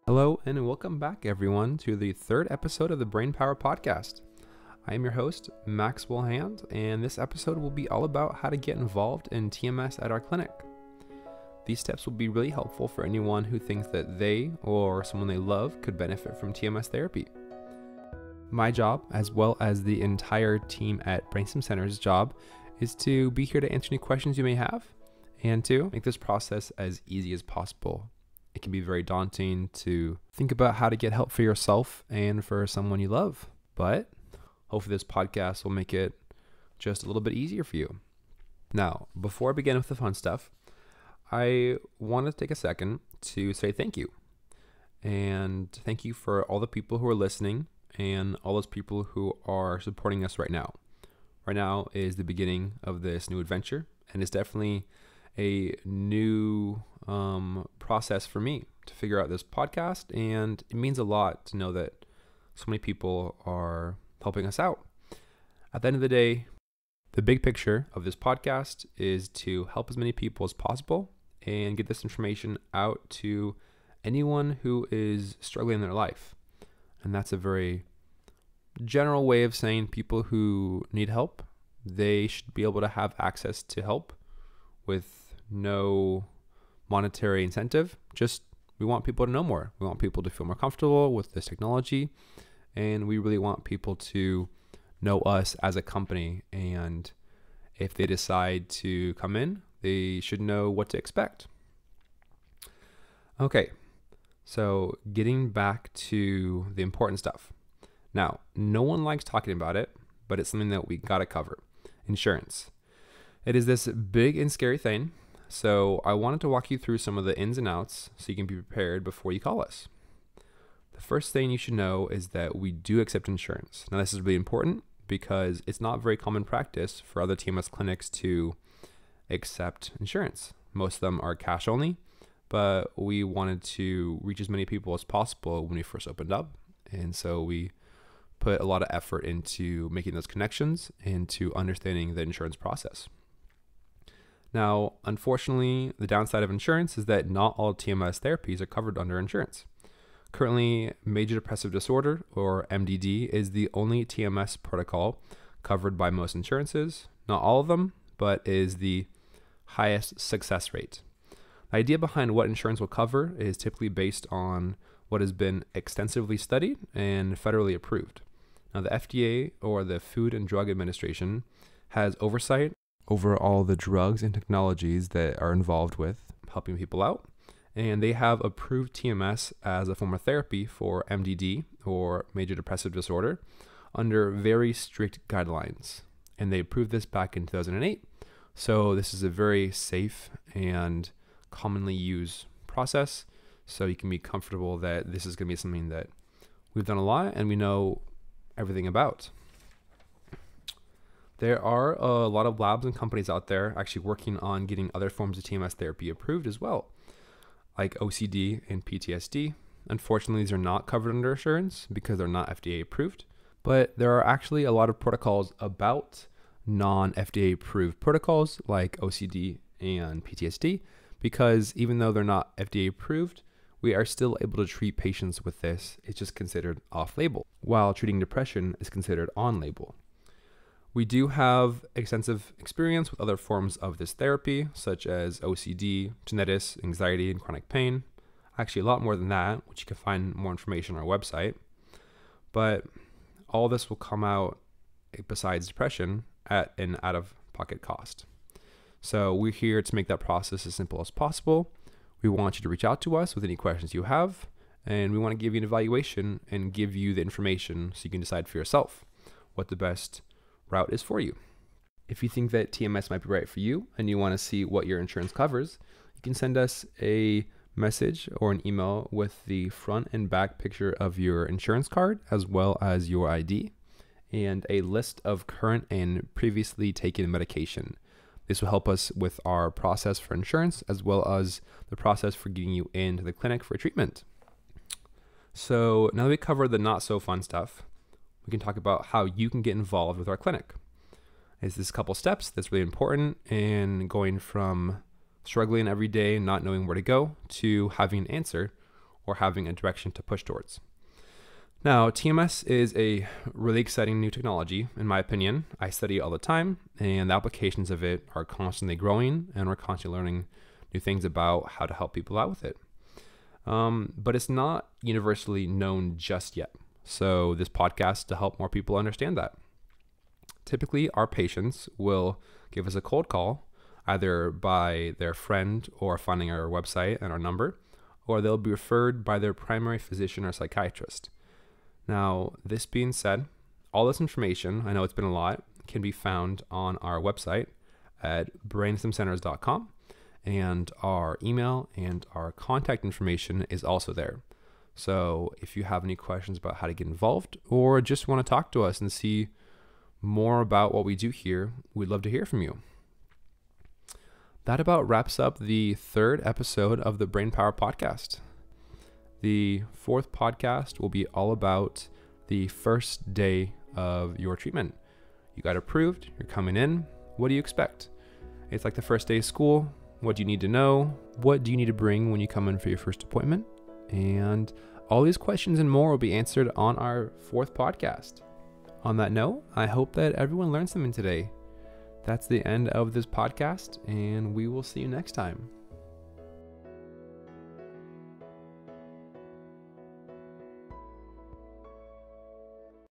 Hello and welcome back, everyone, to the third episode of the Brain Power Podcast. I am your host, Maxwell Hand, and this episode will be all about how to get involved in TMS at our clinic. These steps will be really helpful for anyone who thinks that they or someone they love could benefit from TMS therapy. My job, as well as the entire team at Brainstem Center's job, is to be here to answer any questions you may have and to make this process as easy as possible. It can be very daunting to think about how to get help for yourself and for someone you love, but hopefully this podcast will make it just a little bit easier for you. Now, before I begin with the fun stuff, I want to take a second to say thank you. And thank you for all the people who are listening and all those people who are supporting us right now. Right now is the beginning of this new adventure, and it's definitely a new process for me to figure out this podcast, and it means a lot to know that so many people are helping us out. At the end of the day, the big picture of this podcast is to help as many people as possible and get this information out to anyone who is struggling in their life. And that's a very general way of saying people who need help, they should be able to have access to help with no monetary incentive. Just we want people to know more. We want people to feel more comfortable with this technology, and we really want people to know us as a company. And if they decide to come in, they should know what to expect. Okay, so getting back to the important stuff. Now, no one likes talking about it, but it's something that we gotta cover. Insurance. It is this big and scary thing. So I wanted to walk you through some of the ins and outs so you can be prepared before you call us. The first thing you should know is that we do accept insurance. Now, this is really important because it's not very common practice for other TMS clinics to accept insurance. Most of them are cash only, but we wanted to reach as many people as possible when we first opened up. And so we put a lot of effort into making those connections and to understanding the insurance process. Now, unfortunately, the downside of insurance is that not all TMS therapies are covered under insurance. Currently, major depressive disorder, or MDD, is the only TMS protocol covered by most insurances. Not all of them, but is the highest success rate. The idea behind what insurance will cover is typically based on what has been extensively studied and federally approved. Now, the FDA, or the Food and Drug Administration, has oversight over all the drugs and technologies that are involved with helping people out. And they have approved TMS as a form of therapy for MDD, or major depressive disorder, under very strict guidelines. And they approved this back in 2008. So this is a very safe and commonly used process. So you can be comfortable that this is going to be something that we've done a lot and we know everything about. There are a lot of labs and companies out there actually working on getting other forms of TMS therapy approved as well, like OCD and PTSD. Unfortunately, these are not covered under insurance because they're not FDA approved, but there are actually a lot of protocols about non-FDA approved protocols like OCD and PTSD, because even though they're not FDA approved, we are still able to treat patients with this. It's just considered off-label, while treating depression is considered on-label. We do have extensive experience with other forms of this therapy, such as OCD, tinnitus, anxiety, and chronic pain. Actually, a lot more than that, which you can find more information on our website. But all this will come out, besides depression, at an out-of-pocket cost. So we're here to make that process as simple as possible. We want you to reach out to us with any questions you have, and we want to give you an evaluation and give you the information so you can decide for yourself what the best route is for you. If you think that TMS might be right for you and you want to see what your insurance covers, you can send us a message or an email with the front and back picture of your insurance card, as well as your ID, and a list of current and previously taken medication. This will help us with our process for insurance, as well as the process for getting you into the clinic for treatment. So now that we covered the not so fun stuff, we can talk about how you can get involved with our clinic. It's this couple steps that's really important in going from struggling every day, not knowing where to go, to having an answer or having a direction to push towards. Now, TMS is a really exciting new technology, in my opinion. I study it all the time, and the applications of it are constantly growing, and we're constantly learning new things about how to help people out with it. But it's not universally known just yet. So this podcast to help more people understand that. Typically, our patients will give us a cold call, either by their friend or finding our website and our number, or they'll be referred by their primary physician or psychiatrist. Now, this being said, all this information, I know it's been a lot, can be found on our website at brainstemcenters.com, and our email and our contact information is also there. So if you have any questions about how to get involved or just want to talk to us and see more about what we do here, we'd love to hear from you. That about wraps up the third episode of the Brain Power Podcast. The fourth podcast will be all about the first day of your treatment. You got approved, you're coming in. What do you expect? It's like the first day of school. What do you need to know? What do you need to bring when you come in for your first appointment? And all these questions and more will be answered on our fourth podcast. On that note, I hope that everyone learned something today. That's the end of this podcast, and we will see you next time.